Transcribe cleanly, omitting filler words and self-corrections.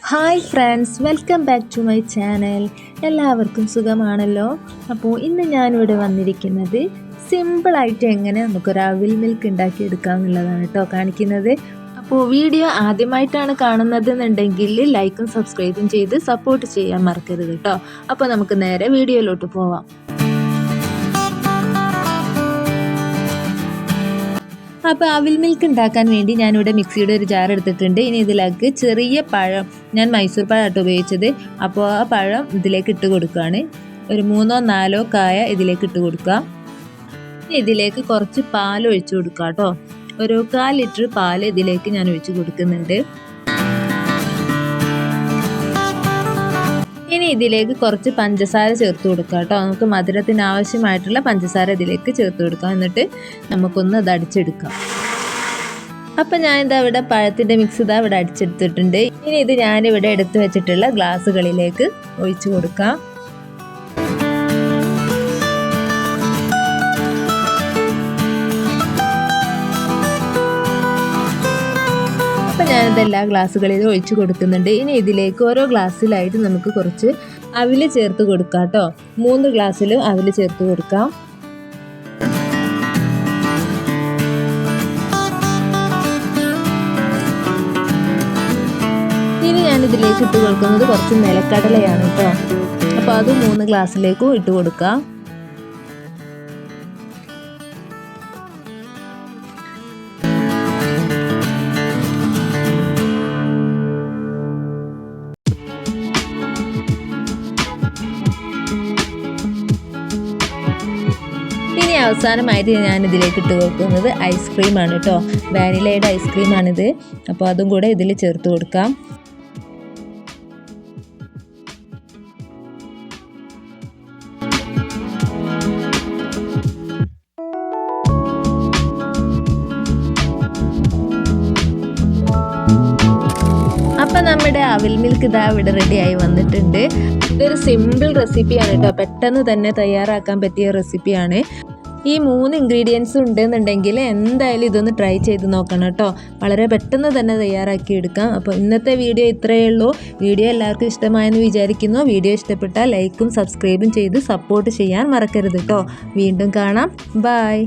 Hi friends, welcome back to my channel. എല്ലാവർക്കും സുഖമാണല്ലോ. അപ്പോൾ ഇന്ന് ഞാനിവിടെ വന്നിരിക്കുന്നത് സിമ്പിളായിട്ട് എങ്ങനെ നമുക്കൊരു അവിൽ മിൽക്ക് ഉണ്ടാക്കിയെടുക്കാം എന്നുള്ളതാണ് കേട്ടോ കാണിക്കുന്നത്. അപ്പോൾ വീഡിയോ ആദ്യമായിട്ടാണ് കാണുന്നത് എന്നുണ്ടെങ്കിൽ ലൈക്കും സബ്സ്ക്രൈബും ചെയ്ത് സപ്പോർട്ട് ചെയ്യാൻ മറക്കരുത് കേട്ടോ. അപ്പോൾ നമുക്ക് നേരെ വീഡിയോയിലോട്ട് പോവാം. അപ്പോൾ അവിൽ മിൽക്ക് ഉണ്ടാക്കാൻ വേണ്ടി ഞാനിവിടെ മിക്സിയുടെ ഒരു ജാർ എടുത്തിട്ടുണ്ട്. ഇനി ഇതിലേക്ക് ചെറിയ പഴം, ഞാൻ മൈസൂർ പഴമായിട്ട് ഉപയോഗിച്ചത്. അപ്പോൾ ആ പഴം ഇതിലേക്ക് ഇട്ട് കൊടുക്കുകയാണ്. ഒരു 3-4 കായ ഇതിലേക്ക് ഇട്ട് കൊടുക്കുക. ഇനി ഇതിലേക്ക് കുറച്ച് പാൽ ഒഴിച്ചു കൊടുക്കുക കേട്ടോ. ഒരു 1/4 ലിറ്റർ പാൽ ഇതിലേക്ക് ഞാൻ ഒഴിച്ചു കൊടുക്കുന്നുണ്ട്. ഇനി ഇതിലേക്ക് കുറച്ച് പഞ്ചസാര ചേർത്ത് കൊടുക്കുക കേട്ടോ. നമുക്ക് മധുരത്തിന് ആവശ്യമായിട്ടുള്ള പഞ്ചസാര ഇതിലേക്ക് ചേർത്ത് കൊടുക്കാം. എന്നിട്ട് നമുക്കൊന്ന് അത് അടിച്ചെടുക്കാം. അപ്പം ഞാനിതാ ഇവിടെ പഴത്തിൻ്റെ മിക്സ് ഇവിടെ അടിച്ചെടുത്തിട്ടുണ്ട്. ഇനി ഇത് ഞാനിവിടെ എടുത്തു വെച്ചിട്ടുള്ള ഗ്ലാസ്സുകളിലേക്ക് ഒഴിച്ചു കൊടുക്കാം. അപ്പം ഞാനിത് എല്ലാ ഗ്ലാസ്സുകളിലും ഒഴിച്ചു കൊടുക്കുന്നുണ്ട്. ഇനി ഇതിലേക്ക് ഓരോ ഗ്ലാസ്സിലായിട്ട് നമുക്ക് കുറച്ച് അവിൽ ചേർത്ത് കൊടുക്കാം കേട്ടോ. 3 ഗ്ലാസ്സിലും അവിൽ ചേർത്ത് കൊടുക്കാം. ഇനി ഞാനിതിലേക്ക് ഇട്ട് കൊടുക്കുന്നത് കുറച്ച് നിലക്കടലയാണ് കേട്ടോ. അപ്പോൾ അത് 3 ഗ്ലാസ്സിലേക്കും ഇട്ട് കൊടുക്കാം. ഇനി അവസാനമായിട്ട് ഞാൻ ഇതിലേക്ക് ഇട്ട് കൊടുക്കുന്നത് ഐസ്ക്രീമാണ് കേട്ടോ. വാനിലയുടെ ഐസ്ക്രീമാണിത്. അപ്പോൾ അതും കൂടെ ഇതിൽ ചേർത്ത് കൊടുക്കാം. അപ്പം നമ്മുടെ അവിൽ മിൽക്ക് ഇതാ ഇവിടെ റെഡിയായി വന്നിട്ടുണ്ട്. ഇതൊരു സിമ്പിൾ റെസിപ്പിയാണ് കേട്ടോ. പെട്ടെന്ന് തന്നെ തയ്യാറാക്കാൻ പറ്റിയ റെസിപ്പിയാണ്. ഈ 3 ഇൻഗ്രീഡിയൻസ് ഉണ്ടെന്നുണ്ടെങ്കിൽ എന്തായാലും ഇതൊന്ന് ട്രൈ ചെയ്ത് നോക്കണം കേട്ടോ. വളരെ പെട്ടെന്ന് തന്നെ തയ്യാറാക്കി എടുക്കാം. അപ്പോൾ ഇന്നത്തെ വീഡിയോ ഇത്രയേ ഉള്ളൂ. വീഡിയോ എല്ലാവർക്കും ഇഷ്ടമായെന്ന് വിചാരിക്കുന്നു. വീഡിയോ ഇഷ്ടപ്പെട്ടാൽ ലൈക്കും സബ്സ്ക്രൈബും ചെയ്ത് സപ്പോർട്ട് ചെയ്യാൻ മറക്കരുത് കേട്ടോ. വീണ്ടും കാണാം. ബൈ.